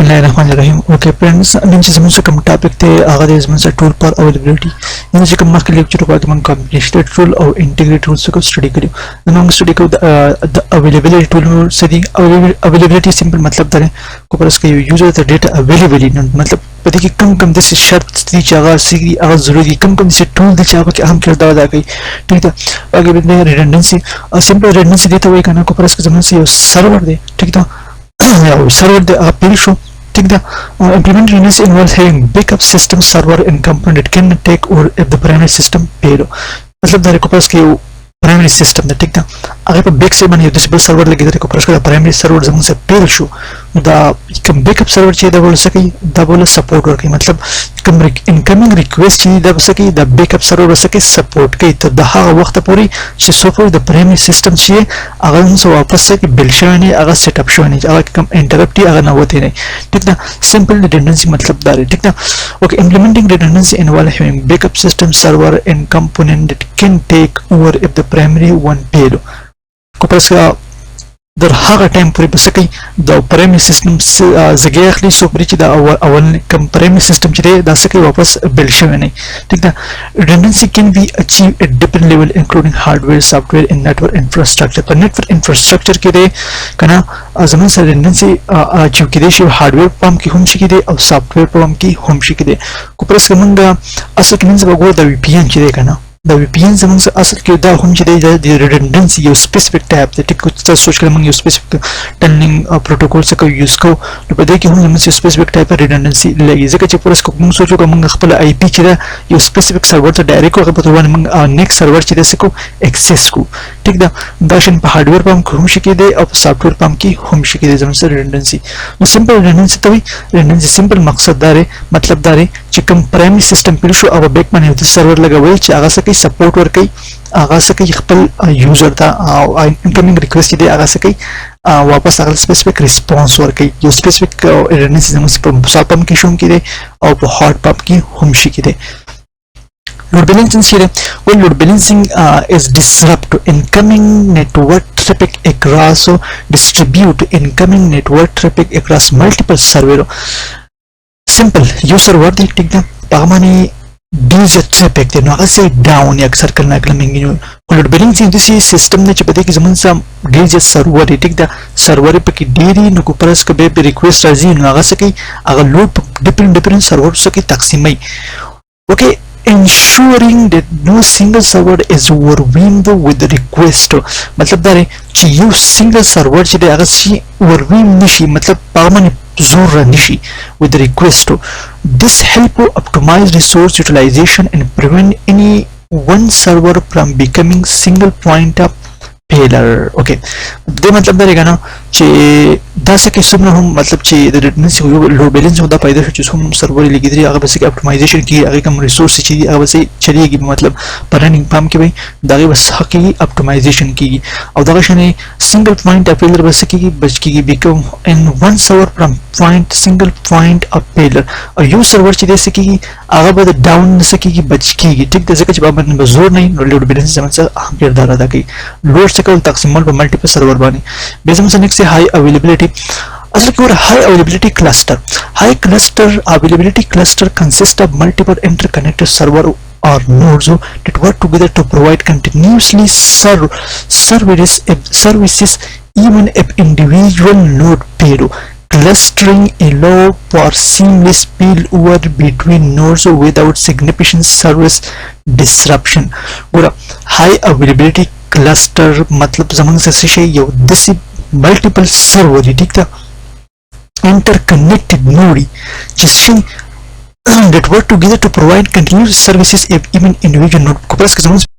Bismillahirrahmanirrahim. Okay friends, نن چې زموږ کوم ټاپک ته هغه د زموږ ټول پر اویلیبিলিټي نن چې کوم مخکې لیکچر وکړو موږ کمپلیټ ټول او انټیګریټ ټول څخه سټډي کړو نن موږ سټډي کوو د اویلیبিলিټي ټول سدي اویلیبিলিټي سمپل مطلب دا کو پرس کې یوزر ته ډیټا اویلیبل مطلب پدې کې کم د شرط دي چې هغه سګي هغه ضروري کم د ټول دي چې هغه کې اهم کردار ادا کوي ٹھیک ده هغه د ریډنډنسي سمپل ریډنډنسي دي ته وایي کنه کو پرس کې زموږ یو سرور دی ٹھیک ده یو سرور دی هغه پیل شو Take the implement redundancy involves having backup system server and component it can take over if the primary system fail. मतलब दारे को पास के primary system दा ठीक दा अगर पे back से बने disable server लगे दारे को पास का primary server जब से fail शो दा कम backup server चाहिए दा बोल सके दा बोले support वर्क मतलब कम incoming request चाहिए दा सके दा backup server बोल सके support के तो दा हाँ वक्त पूरी चे software दा primary system चाहिए अगर उनसे वापस से कि build शो नहीं अगर setup शो नहीं अगर कम interrupt ही अगर ना होते नहीं ठीक ना simple redundancy मतलब दारे ठीक ना okay implementing redundancy involves having backup system server and component that can take over if the primary one fail को पास का در هغه ټایم پورې بس کوي د پرایمري سیستم زګي اخلي سو پرې چې دا اول کم پرایمري سیستم چې دا سکه واپس بل شوی نه ٹھیک ده redundancy can be achieved at different level including hardware software and network infrastructure پر network infrastructure کې ده کنه زمون سره redundancy اچیو کې دي شی هارډویر پم کې هم شي کې دي او سافټویر پم کې هم شي کې دي کو پرس کومه اصل کې موږ وګورو د VPN چې ده کنه دا VPN زمونږ اصل کې دا هم چې د redundancy یو سپیسیفیک ټایپ د ټیک څه سوچ کړم یو سپیسیفیک ټنلینګ پروتوکول څخه یوز کو نو په دې کې هم زموږ سپیسیفیک ټایپ redundancy لګي ځکه چې پرس کوم سوچو کوم خپل IP چې دا یو سپیسیفیک سرور ته ډایرکټ هغه په توګه موږ نیکسټ سرور چې د سکو اکسس کو ټیک دا دا شین په هارډویر پم کې هم شي کې دي او په سافټویر پم کې هم شي کې دي زموږ redundancy نو سمپل redundancy ته وي redundancy سمپل مقصد دا مطلب دا چې کوم پرایمري سیستم پیل شو او بیک باندې د سرور لګول چې هغه سکه سپورټ ورکي هغه سکه خپل یوزر ته او انکمینګ ریکوست دی هغه سکه واپس هغه سپیسیفیک ریسپانس ورکي یو سپیسیفیک redundancy زموږ په سافټ پم کې شوم کې دي او په هارډ پم کې هم شي کې دي load balancing here when load balancing is disrupt to incoming network traffic across so distribute incoming network traffic across multiple server simple user word ټیک ده پامانی ډیز traffic ته نو هغه سي ډاون یا اکثر کله کلمنګ load balancing د سیستم نه چې په دې کې زمون سم ډیز سرور ټیک ده سرور په کې ډیری نو کو پرس کې به ریکوست راځي نو هغه سکه هغه لوډ ډیفرنٹ سرور سکه تقسیمي okay ensuring that no single server is overwhelmed with the request मतलब دا چې یو single server چې هغه سي overwhelmed نشي مطلب پامن زور نشي with the request this help to optimize resource utilization and prevent any one server from becoming single point of failure okay دې مطلب دا رګنه چې دا څه کې څومره هم مطلب چې د redundancy یو لوډ بیلنس دا پیدا شو چې هم سرور لګیدري هغه بس کې اپټیمایزیشن کې هغه کوم ریسورس چې هغه سي چلیږي مطلب پرننګ پام کې وي دا بس حقيقي اپټیمایزیشن کیږي او دا شنه سنگل پوینټ اف فیلر بس کېږي بچ کېږي بیکم ان ون سرور فرام پوینټ سنگل پوینټ اف فیلر او یو سرور چې د سکیږي هغه به ډاون نسکیږي بچ کېږي ټیک د ځکه چې باندې زور نه لوډ بیلنس زموږ څخه اهم کردار ادا کوي لوډ څخه تقسیمول په ملټیپل سرور باندې به زموږ next high availability اصل کې high availability cluster high cluster availability cluster consists of multiple interconnected server or nodes that work together to provide continuously services even if individual node fail clustering allow for seamless failover between nodes without significant service disruption ګوره high availability cluster मतलब زمونږ څه شي یو دسي multiple server ټیک ده interconnected node چې شي that work together to provide continuous services if even individual node کو پرس کې زموږ